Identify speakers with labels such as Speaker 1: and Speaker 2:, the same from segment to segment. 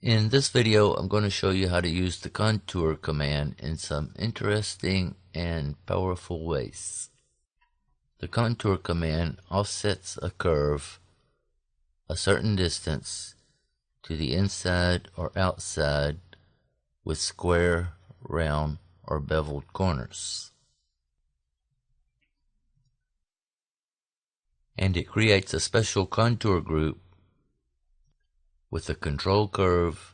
Speaker 1: In this video, I'm going to show you how to use the contour command in some interesting and powerful ways. The contour command offsets a curve a certain distance to the inside or outside with square, round, or beveled corners. And it creates a special contour group with a control curve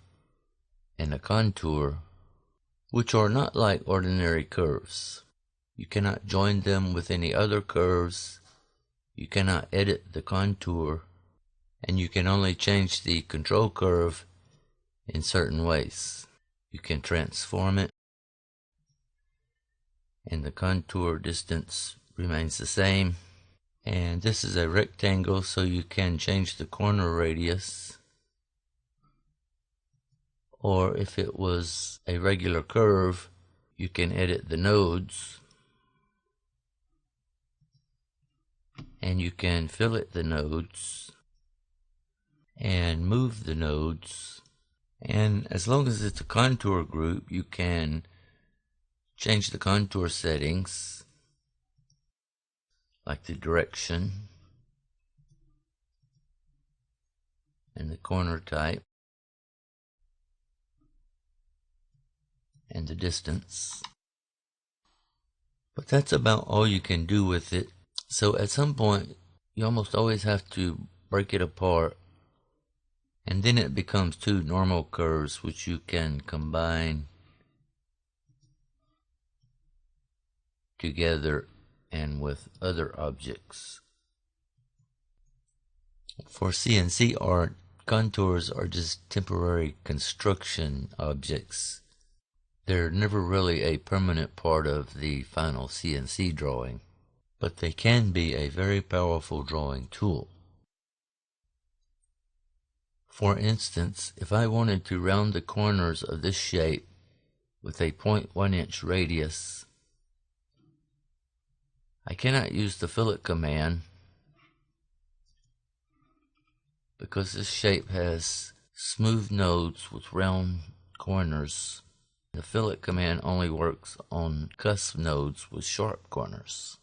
Speaker 1: and a contour, which are not like ordinary curves. You cannot join them with any other curves, you cannot edit the contour, and you can only change the control curve in certain ways. You can transform it, and the contour distance remains the same. And this is a rectangle, so you can change the corner radius. Or if it was a regular curve, you can edit the nodes, and you can fillet the nodes and move the nodes. And as long as it's a contour group, you can change the contour settings, like the direction and the corner type and the distance. But that's about all you can do with it. So at some point, you almost always have to break it apart, and then it becomes two normal curves which you can combine together and with other objects. For CNC art, contours are just temporary construction objects. They're never really a permanent part of the final CNC drawing, but they can be a very powerful drawing tool. For instance, if I wanted to round the corners of this shape with a 0.1 inch radius, I cannot use the fillet command because this shape has smooth nodes with round corners. The fillet command only works on cusp nodes with sharp corners.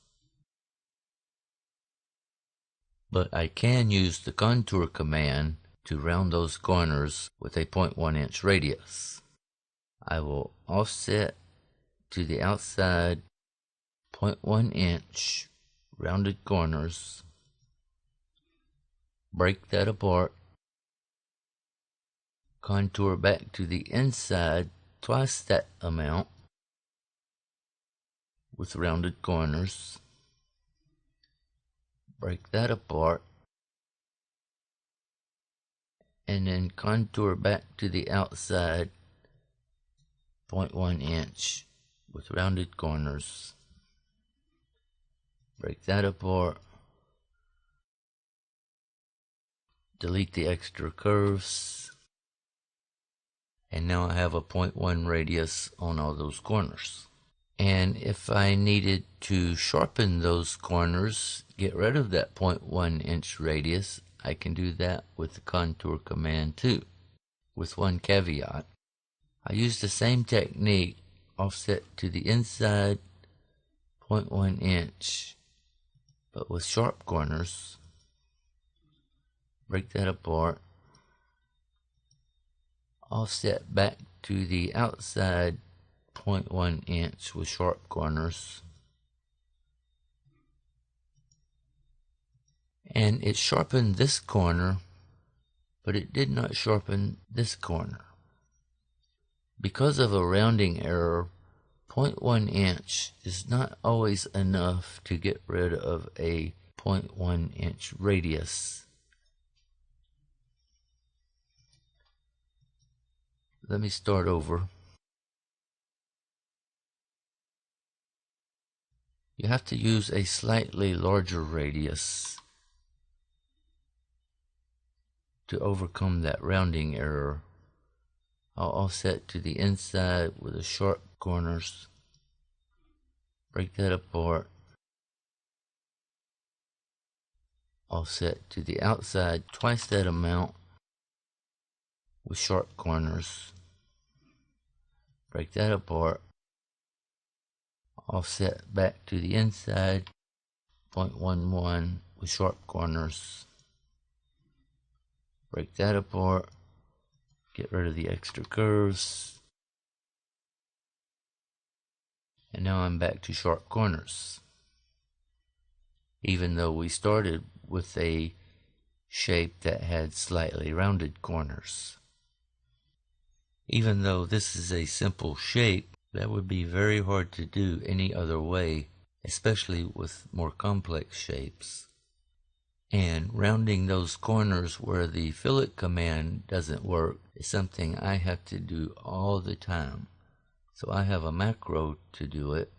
Speaker 1: But I can use the contour command to round those corners with a 0.1 inch radius. I will offset to the outside 0.1 inch rounded corners, break that apart, contour back to the inside twice that amount with rounded corners, break that apart, and then contour back to the outside 0.1 inch with rounded corners, break that apart, delete the extra curves, and now I have a 0.1 radius on all those corners. And if I needed to sharpen those corners, get rid of that 0.1 inch radius, I can do that with the contour command too, with one caveat. I use the same technique, offset to the inside 0.1 inch, but with sharp corners, break that apart, offset back to the outside 0.1 inch with sharp corners, and it sharpened this corner, but it did not sharpen this corner. Because of a rounding error, 0.1 inch is not always enough to get rid of a 0.1 inch radius. Let me start over. You have to use a slightly larger radius to overcome that rounding error. I'll offset to the inside with the sharp corners, break that apart, offset to the outside twice that amount, with sharp corners. Break that apart. Offset back to the inside, 0.11 with sharp corners. Break that apart. Get rid of the extra curves. And now I'm back to sharp corners. Even though we started with a shape that had slightly rounded corners. Even though this is a simple shape, that would be very hard to do any other way, especially with more complex shapes. And rounding those corners where the fillet command doesn't work is something I have to do all the time. So I have a macro to do it.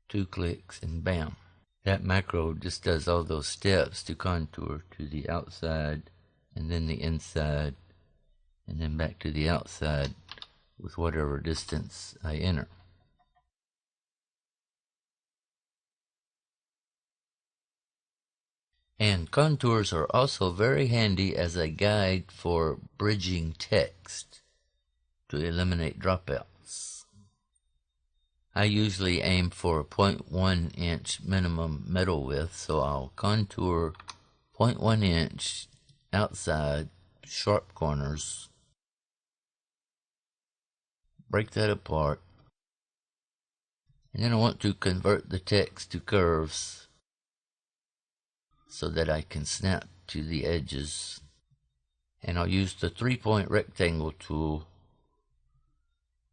Speaker 1: 2 clicks and bam. That macro just does all those steps to contour to the outside and then the inside and then back to the outside with whatever distance I enter. And contours are also very handy as a guide for bridging text to eliminate dropouts. I usually aim for a 0.1 inch minimum metal width, so I'll contour 0.1 inch outside, sharp corners, break that apart, and then I want to convert the text to curves so that I can snap to the edges. And I'll use the 3-point rectangle tool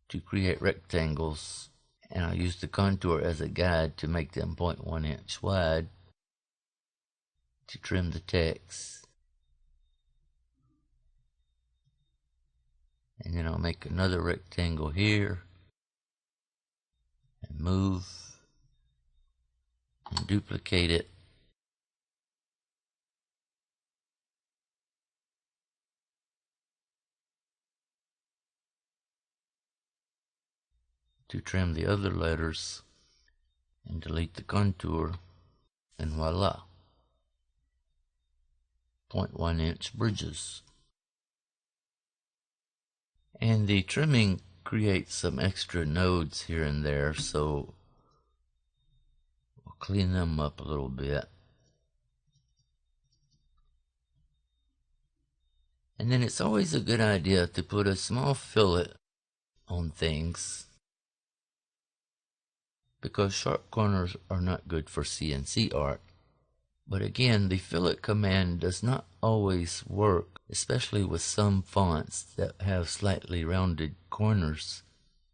Speaker 1: to create rectangles, and I'll use the contour as a guide to make them 0.1 inch wide to trim the text. And then I'll make another rectangle here and move and duplicate it. To trim the other letters and delete the contour, and voila, 0.1 inch bridges. And the trimming creates some extra nodes here and there, so we'll clean them up a little bit. And then it's always a good idea to put a small fillet on things, because sharp corners are not good for CNC art. But again, the fillet command does not always work, especially with some fonts that have slightly rounded corners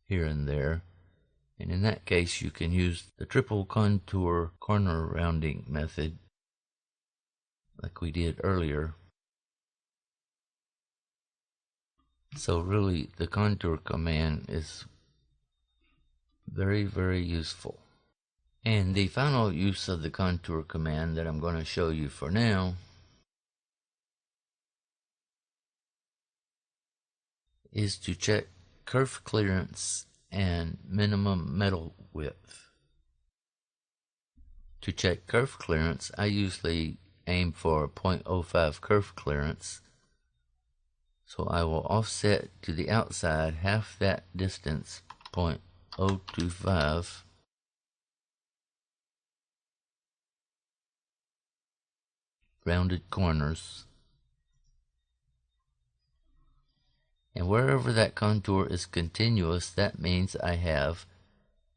Speaker 1: here and there. And in that case, you can use the triple contour corner rounding method, like we did earlier. So really, the contour command is very, very useful. And the final use of the contour command that I'm going to show you for now is to check kerf clearance and minimum metal width. To check kerf clearance, I usually aim for 0.05 kerf clearance. So I will offset to the outside half that distance, 0.025. Rounded corners. And wherever that contour is continuous, that means I have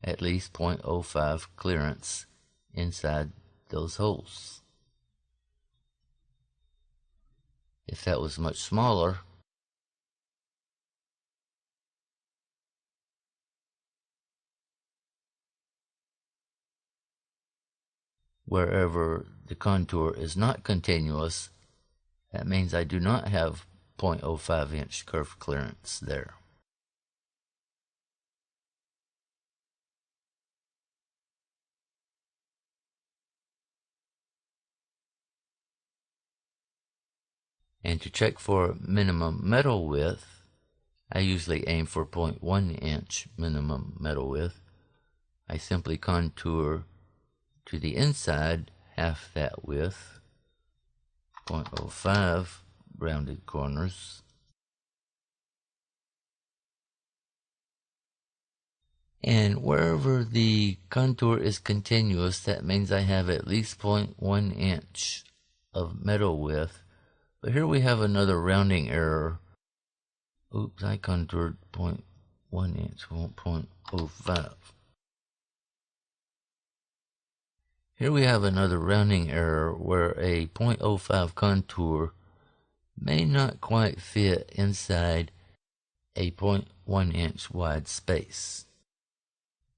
Speaker 1: at least 0.05 clearance inside those holes. If that was much smaller, wherever the contour is not continuous, that means I do not have 0.05 inch kerf clearance there. And to check for minimum metal width, I usually aim for 0.1 inch minimum metal width. I simply contour to the inside half that width, 0.05 rounded corners. And wherever the contour is continuous, that means I have at least 0.1 inch of metal width. But here we have another rounding error. Oops, I contoured 0.1 inch, 0.05. Here we have another rounding error where a 0.05 contour may not quite fit inside a 0.1 inch wide space.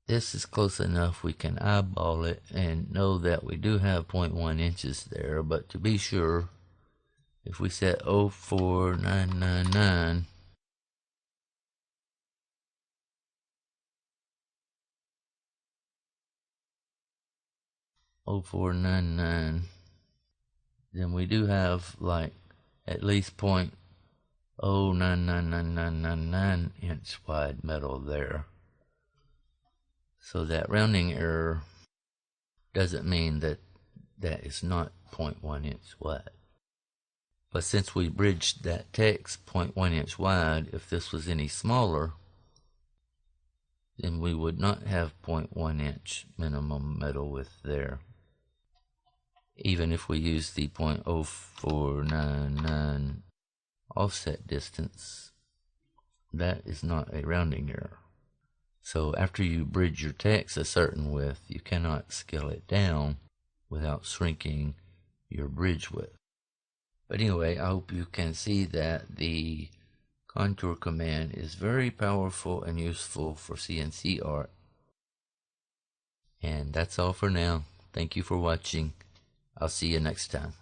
Speaker 1: This is close enough we can eyeball it and know that we do have 0.1 inches there, but to be sure, if we set 04999, then we do have like at least 0.099999 inch wide metal there. So that rounding error doesn't mean that that is not 0.1 inch wide. But since we bridged that text 0.1 inch wide, if this was any smaller, then we would not have 0.1 inch minimum metal width there. Even if we use the 0.0499 offset distance, that is not a rounding error. So after you bridge your text a certain width, you cannot scale it down without shrinking your bridge width. But anyway, I hope you can see that the contour command is very powerful and useful for CNC art. And that's all for now. Thank you for watching. I'll see you next time.